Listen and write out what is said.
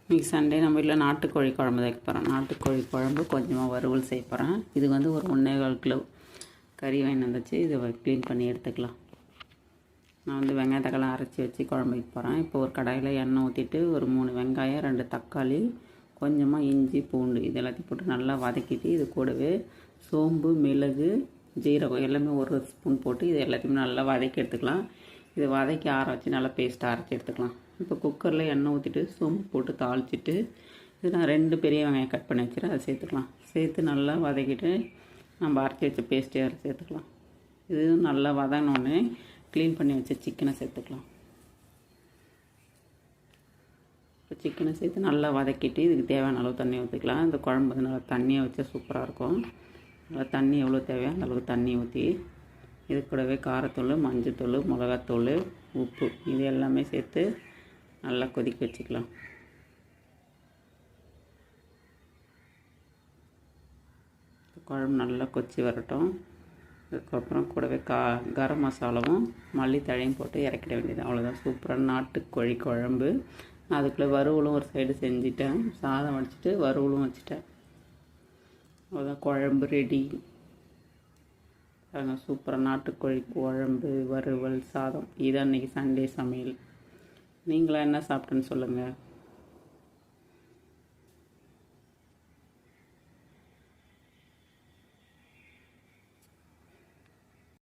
இன்றைக்கி சண்டே நம்ம வீட்டில் நாட்டுக்கோழி குழம்பு வைக்க போகிறோம். நாட்டுக்கோழி குழம்பு கொஞ்சமாக வறுவல் செய்ய போகிறேன். இது வந்து ஒரு 1.25 கிலோ கறி வாங்கி வந்துச்சு. இதை க்ளீன் பண்ணி எடுத்துக்கலாம். நான் வந்து வெங்காய தக்காளி அரைச்சி வச்சு குழம்பு வைக்க போகிறேன். இப்போ ஒரு கடாயில் எண்ணெய் ஊற்றிட்டு ஒரு 3 வெங்காயம், 2 தக்காளி, கொஞ்சமாக இஞ்சி, பூண்டு இது எல்லாத்தையும் போட்டு நல்லா வதக்கிட்டு இது கூடவே சோம்பு, மிளகு, ஜீரகம் எல்லாமே ஒரு ஸ்பூன் போட்டு இது எல்லாத்தையுமே நல்லா வதக்கி எடுத்துக்கலாம். இதை வதக்கி ஆற வச்சு நல்லா பேஸ்ட்டாக அரைச்சி எடுத்துக்கலாம். இப்போ குக்கரில் எண்ணெய் ஊற்றிட்டு சோம்பு போட்டு தாளிச்சிட்டு இது நான் 2 பெரிய வெங்காயம் கட் பண்ணி வச்சுருக்கேன். அதை சேர்த்துக்கலாம். சேர்த்து நல்லா வதக்கிட்டு நம்ம அரைச்சி வச்ச பேஸ்ட்டே அரைச்சி சேர்த்துக்கலாம். இது நல்லா வதங்கினோடனே க்ளீன் பண்ணி வச்ச சிக்கனை சேர்த்துக்கலாம். இப்போ சிக்கனை சேர்த்து நல்லா வதக்கிட்டு இதுக்கு தேவையான அளவு தண்ணி ஊற்றிக்கலாம். இந்த குழம்பு வந்து நல்லா தண்ணியை வச்சா சூப்பராக இருக்கும். நல்லா தண்ணி எவ்வளோ தேவையோ அந்த அளவுக்கு தண்ணி ஊற்றி இது கூடவே காரத்தூள், மஞ்சத்தூள், மிளகாத்தூள், உப்பு இது எல்லாமே சேர்த்து நல்லா கொதிக்க வச்சுக்கலாம். குழம்பு நல்லா கொச்சி வரட்டும். அதுக்கப்புறம் கூடவே கரம் மசாலாவும் மல்லித்தழையும் போட்டு இறக்கிட வேண்டியது. அவ்வளோதான், சூப்பரான நாட்டுக்கோழி குழம்பு. அதுக்குள்ளே வறுவலும் ஒரு சைடு செஞ்சுட்டேன். சாதம் வடிச்சிட்டு வறுவலும் வச்சுட்டேன். அவ்வளோதான், குழம்பு ரெடி. சூப்பராக நாட்டுக்கோழி குழம்பு, வறுவல், சாதம். இதுதான் இன்றைக்கி சண்டே சமையல். நீங்களாம் என்ன சாப்பிட்டேன்னு சொல்லுங்கள்.